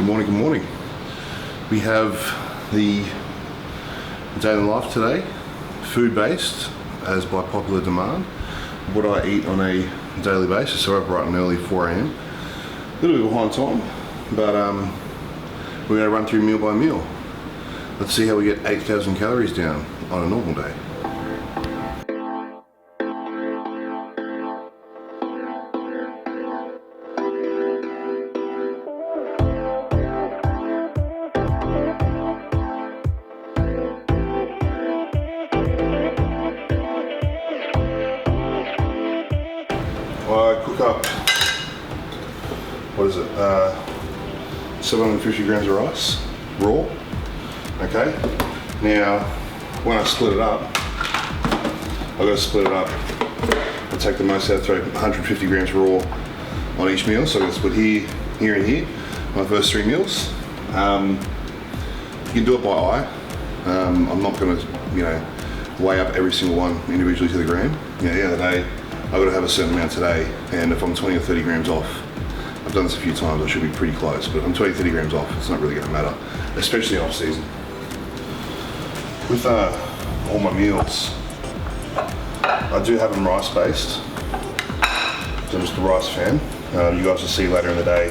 Good morning, good morning. We have the daily life today, food-based, as by popular demand. What I eat on a daily basis, so up bright and early, 4 AM. A little bit behind time, but we're gonna run through meal by meal. Let's see how we get 8,000 calories down on a normal day. I cook up, what is it, 750 grams of rice, raw, okay? Now, when I split it up, I've got to split it up. I take the most out, throw 150 grams raw on each meal, so I'm going to split here, here and here, my first 3 meals. You can do it by eye. I'm not going to, weigh up every single one individually to the gram. The other day, I've got to have a certain amount today, and if I'm 20 or 30 grams off, I've done this a few times, I should be pretty close, but if I'm 20 or 30 grams off, it's not really going to matter, especially off season. With all my meals, I do have them rice based, so I'm just a rice fan. You guys will see later in the day,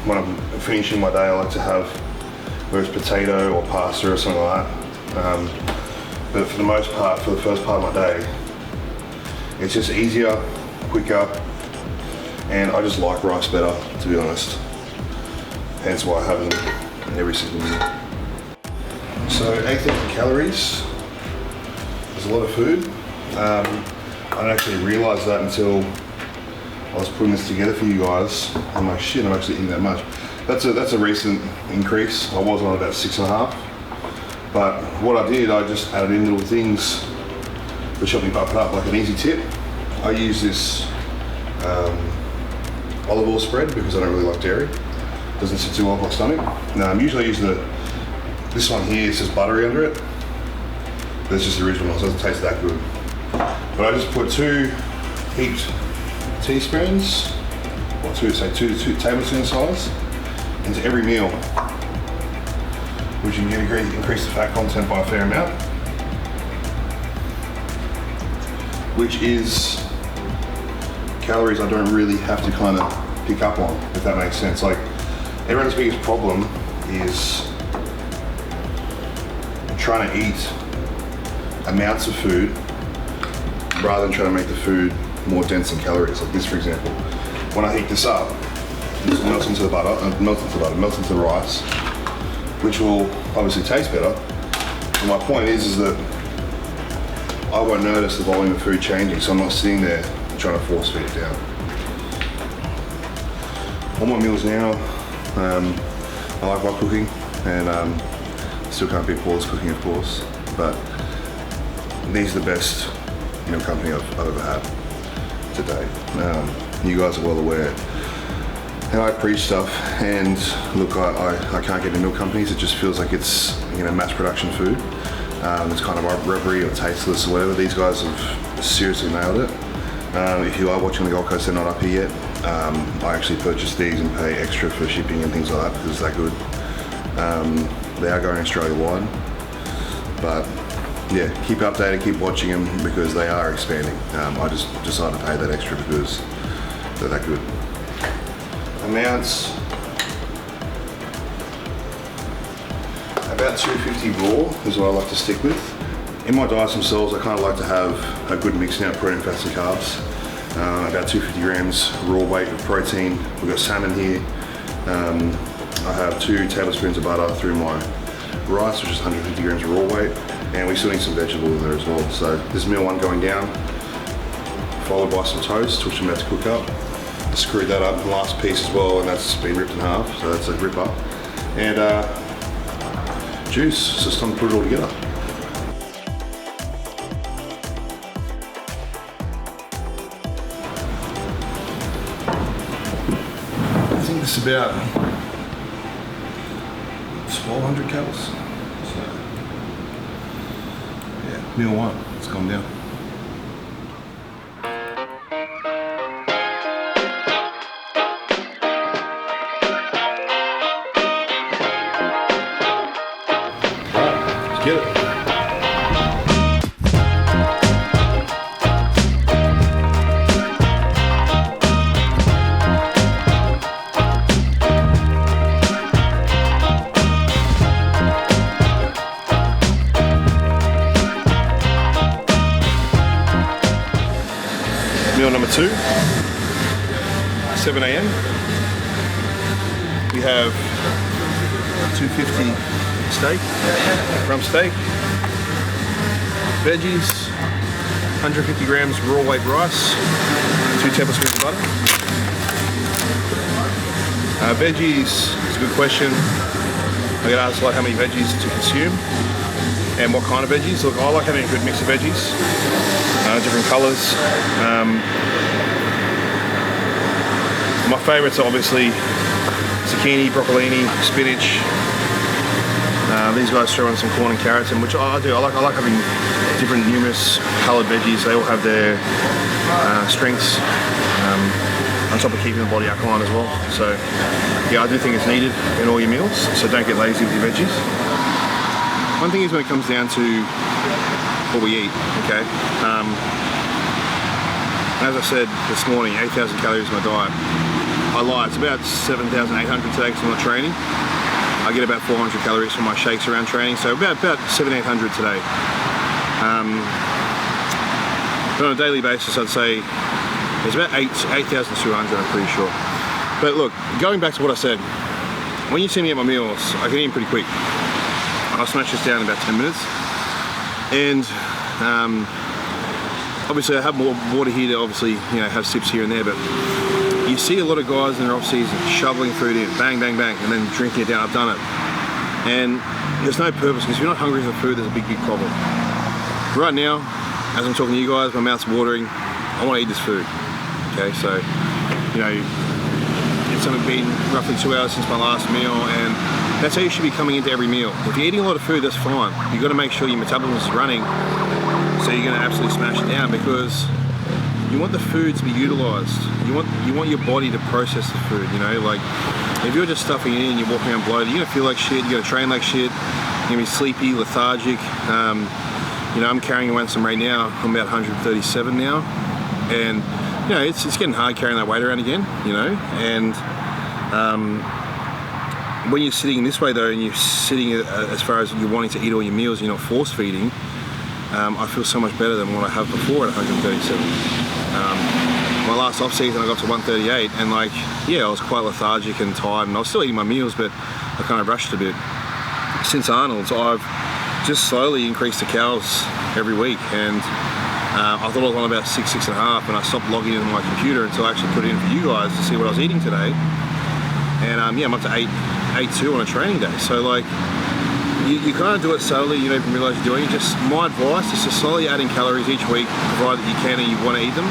when I'm finishing my day, I like to have whether it's potato or pasta or something like that. But for the most part, for the first part of my day, it's just easier, quicker, and I just like rice better, to be honest. Hence why I have them in every single meal. So 8,000 calories is a lot of food. I didn't actually realise that until I was putting this together for you guys. I'm like, shit, I'm actually eating that much. That's a recent increase. I was on about 6.5. But what I did, I just added in little things which helped me bump it up. Like an easy tip, I use this olive oil spread because I don't really like dairy. It doesn't sit too well with my stomach. Usually I use this one here, it says buttery under it. That's just the original one, so it doesn't taste that good. But I just put 2 heaped teaspoons, or 2 tablespoon size, into every meal, which you can increase the fat content by a fair amount, which is calories I don't really have to kind of pick up on, if that makes sense. Like, everyone's biggest problem is trying to eat amounts of food rather than trying to make the food more dense in calories. Like this, for example, when I heat this up, this melts into the butter, melts into the rice, which will obviously taste better. And my point is that I won't notice the volume of food changing, so I'm not sitting there trying to force feed it down. All my meals now, I like my cooking, and still can't beat Paul's cooking, of course, but these are the best meal company I've ever had to date. You guys are well aware. And I preach stuff, and look, I can't get into milk companies. It just feels like it's mass production food. It's kind of rubbery or tasteless or whatever. These guys have seriously nailed it. If you are watching on the Gold Coast, they're not up here yet. I actually purchased these and pay extra for shipping and things like that because it's that good. They are going Australia-wide, but yeah, keep updated, keep watching them because they are expanding. I just decided to pay that extra because they're that good. Amounts, about 250 raw is what I like to stick with. In my diets themselves, I kind of like to have a good mix now of protein, fats and carbs. About 250 grams raw weight of protein. We've got salmon here. I have 2 tablespoons of butter through my rice, which is 150 grams of raw weight. And we still need some vegetable in there as well. So this meal 1 going down, followed by some toast, which I'm about to cook up. Screwed that up, the last piece as well, and that's been ripped in half, so that's a rip up. And juice, so it's time to put it all together. I think this is about 1,200 calories. So, yeah, meal 1, it's gone down. get it. Meal number 2, 7 AM. We have 250 steak, rump steak, veggies, 150 grams raw white rice, 2 tablespoons of butter. Veggies, it's a good question. I get asked like how many veggies to consume and what kind of veggies. Look, I like having a good mix of veggies, different colours. My favourites are obviously zucchini, broccolini, spinach. These guys throw in some corn and carrots, and which I do. I like having different, numerous coloured veggies. They all have their strengths. On top of keeping the body alkaline as well. So yeah, I do think it's needed in all your meals. So don't get lazy with your veggies. One thing is when it comes down to what we eat, okay? As I said this morning, 8,000 calories in my diet. I lie, it's about 7,800 today because I'm not training. I get about 400 calories from my shakes around training, so about 7,800 today. But on a daily basis, I'd say it's about 8,200, I'm pretty sure. But look, going back to what I said, when you see me at my meals, I can eat them pretty quick. I'll smash this down in about 10 minutes. And obviously I have more water here to obviously, you know, have sips here and there, but you see a lot of guys in their off season shoveling food in, bang, bang, bang, and then drinking it down. I've done it. And there's no purpose, because if you're not hungry for food, there's a big, big problem. Right now, as I'm talking to you guys, my mouth's watering. I want to eat this food. Okay, so, you know, it's only been roughly 2 hours since my last meal, and that's how you should be coming into every meal. If you're eating a lot of food, that's fine. You've got to make sure your metabolism is running, so you're going to absolutely smash it down, because you want the food to be utilised. You want your body to process the food, you know, like if you're just stuffing it in and you're walking around bloated, you're going to feel like shit, you're going to train like shit, you're going to be sleepy, lethargic. You know, I'm carrying around some right now. I'm about 137 now, and you know, it's getting hard carrying that weight around again, you know, and when you're sitting this way though, and you're sitting as far as you're wanting to eat all your meals, you're not force feeding, I feel so much better than what I have before at 137. My last off season I got to 138, and like, yeah, I was quite lethargic and tired, and I was still eating my meals, but I kind of rushed a bit. Since Arnold's, I've just slowly increased the calories every week, and I thought I was on about 6.5, and I stopped logging into my computer until I actually put it in for you guys to see what I was eating today. And yeah, I'm up to 8.2 on a training day. So like, you kind of do it slowly, you don't even realise you're doing it. Just my advice is to slowly add in calories each week, provided that you can and you want to eat them.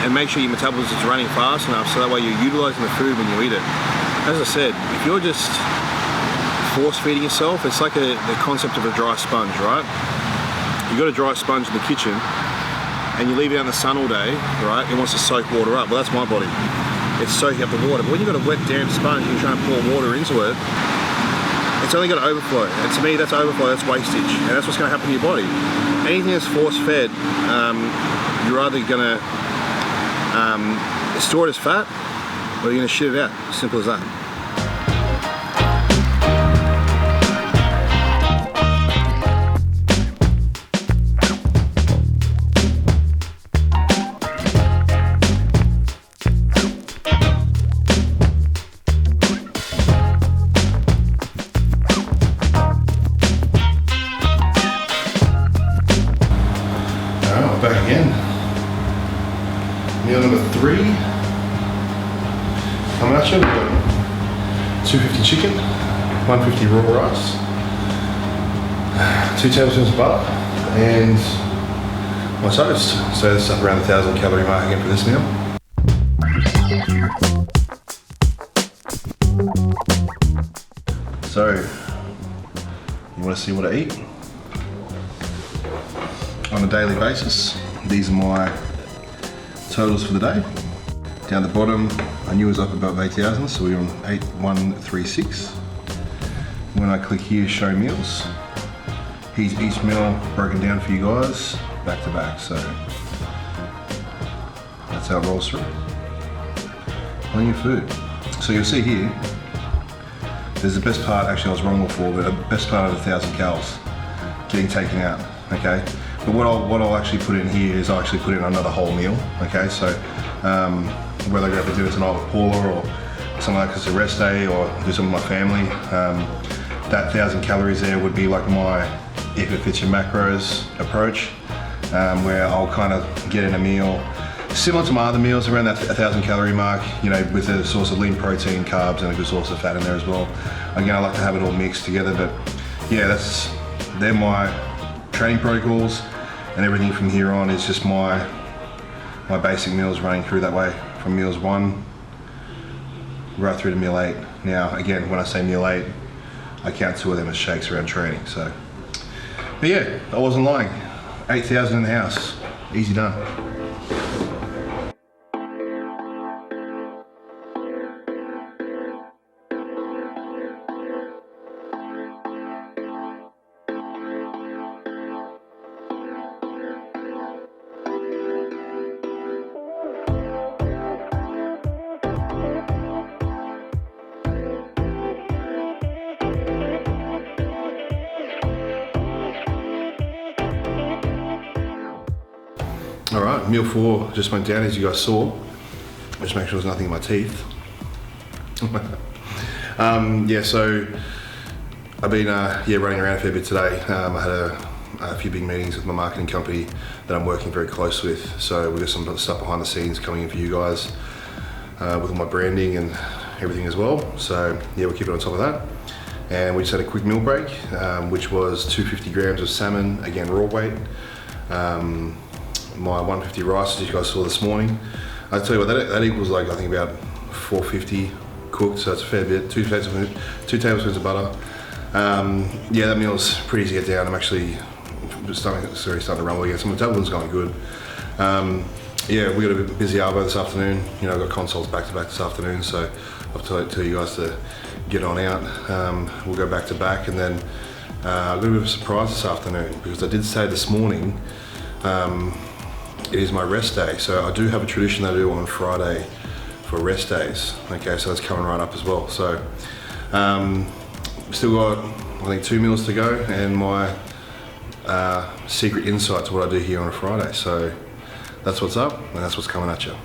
And make sure your metabolism is running fast enough so that way you're utilising the food when you eat it. As I said, if you're just force feeding yourself, it's like the concept of a dry sponge, right? You've got a dry sponge in the kitchen and you leave it out in the sun all day, right? It wants to soak water up. Well, that's my body. It's soaking up the water. But when you've got a wet, damp sponge and you're trying to pour water into it, it's only going to overflow. And to me, that's overflow, that's wastage. And that's what's going to happen to your body. Anything that's force-fed, you're either going to store it as fat or you're going to shit it out. Simple as that. Back again. Meal number 3. Coming at you. We've got 250 chicken, 150 raw rice, 2 tablespoons of butter, and my toast. So this is up around the 1,000 calorie mark again for this meal. So, you want to see what I eat? On a daily basis, these are my totals for the day. Down the bottom, I knew it was up above 8,000, so we're on 8,136. when I click here, show meals, here's each meal broken down for you guys, back to back. So that's how it rolls through. Plenty of food. So you'll see here, there's the best part, actually I was wrong before, but the best part of 1,000 calories getting taken out, okay? But what I'll actually put in here is I'll actually put in another whole meal, okay? So whether I go to do it tonight with Paula or something like it's a rest day or do something with my family, that 1,000 calories there would be like my if it fits your macros approach, where I'll kind of get in a meal similar to my other meals around that 1,000 calorie mark, you know, with a source of lean protein, carbs, and a good source of fat in there as well. Again, I like to have it all mixed together, but yeah, they're my training protocols, and everything from here on is just my basic meals running through that way, from meals 1 right through to meal 8. Now, again, when I say meal 8, I count 2 of them as shakes around training. So, but yeah, I wasn't lying. 8,000 in the house, easy done. All right, meal 4 just went down as you guys saw. Just make sure there's nothing in my teeth. Yeah, so I've been running around a fair bit today. I had a few big meetings with my marketing company that I'm working very close with. So we've got some stuff behind the scenes coming in for you guys with all my branding and everything as well. So yeah, we're keeping on top of that. And we just had a quick meal break, which was 250 grams of salmon, again raw weight. My 150 rice, as you guys saw this morning. I tell you what, that equals like I think about 450 cooked, so it's a fair bit. 2 tablespoons of butter. Yeah, that meal's pretty easy to get down. I'm actually starting to rumble again. Some of the table's going good. Yeah, we got a bit busy arvo this afternoon. You know, I've got consults back to back this afternoon, so I've told you guys to get on out. We'll go back to back, and then I've got a bit of a surprise this afternoon because I did say this morning. It is my rest day, so I do have a tradition I do on Friday for rest days. Okay, so that's coming right up as well. So still got, I think, 2 meals to go, and my secret insight to what I do here on a Friday. So that's what's up, and that's what's coming at you.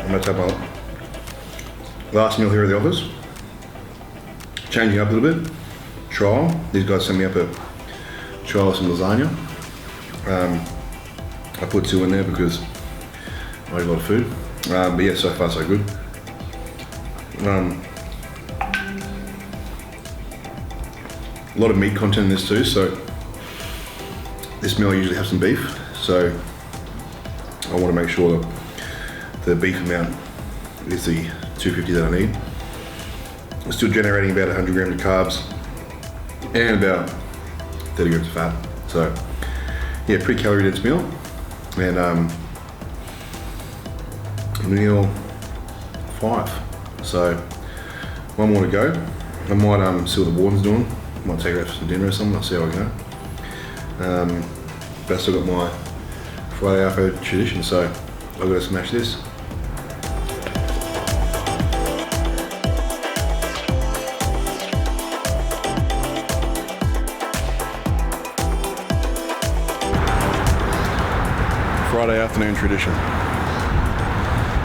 I'm going to have my last meal here at the office. Changing up a little bit. Trial. These guys sent me up a trial of some lasagna. I put 2 in there because I eat a lot of food. But yeah, so far so good. A lot of meat content in this too, so this meal I usually have some beef, so I want to make sure that the beef amount is the 250 that I need. I'm still generating about 100 grams of carbs and about 30 grams of fat. So yeah, pretty calorie dense meal. And meal 5. So 1 more to go. I might see what the warden's doing. Might take her out for some dinner or something. I'll see how I go. But I still got my Friday after tradition, so I've got to smash this. Friday afternoon tradition.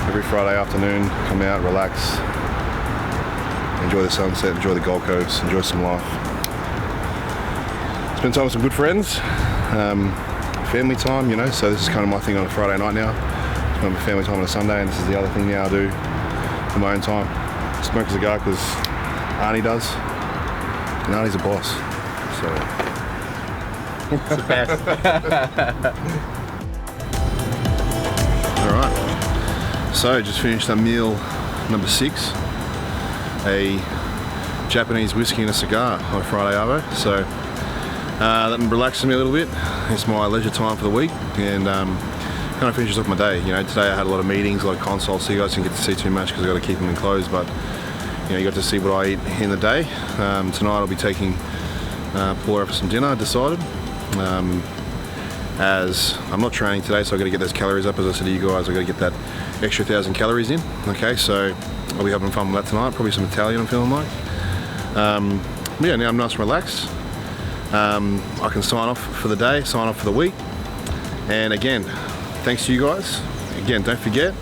Every Friday afternoon, come out, relax, enjoy the sunset, enjoy the Gold Coast, enjoy some life. Spend time with some good friends, family time, you know, so this is kind of my thing on a Friday night now. Spend my family time on a Sunday, and this is the other thing now I do for my own time. Smoke a cigar because Arnie does, and Arnie's a boss, so. It's the best. Alright, so just finished up meal number 6. A Japanese whiskey and a cigar on a Friday arvo. So that relaxes me a little bit. It's my leisure time for the week, and kind of finishes off my day. You know, today I had a lot of meetings, a lot of consults, so you guys didn't get to see too much because I got to keep them enclosed, but you know, you got to see what I eat in the day. Tonight I'll be taking Paul out for some dinner, I decided. As I'm not training today, so I've got to get those calories up. As I said to you guys, I've got to get that extra 1,000 calories in. Okay, so I'll be having fun with that tonight. Probably some Italian, I'm feeling like. But yeah, now I'm nice and relaxed. I can sign off for the day, sign off for the week. And again, thanks to you guys. Again, don't forget,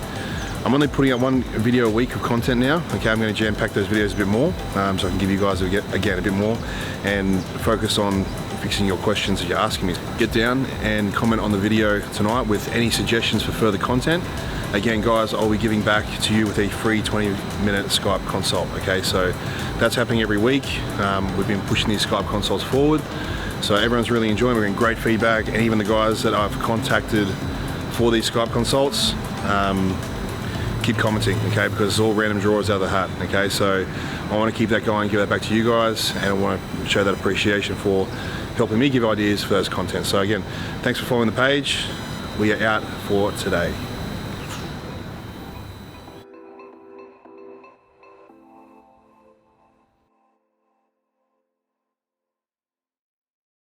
I'm only putting out one video a week of content now. Okay, I'm going to jam pack those videos a bit more, so I can give you guys again a bit more and focus on fixing your questions that you're asking me. Get down and comment on the video tonight with any suggestions for further content. Again, guys, I'll be giving back to you with a free 20-minute Skype consult. Okay, so that's happening every week. We've been pushing these Skype consults forward, so everyone's really enjoying. We're getting great feedback, and even the guys that I've contacted for these Skype consults keep commenting, okay, because it's all random drawers out of the hat. Okay, so I want to keep that going, give that back to you guys, and I want to show that appreciation for helping me give ideas for those content. So again, thanks for following the page. We are out for today.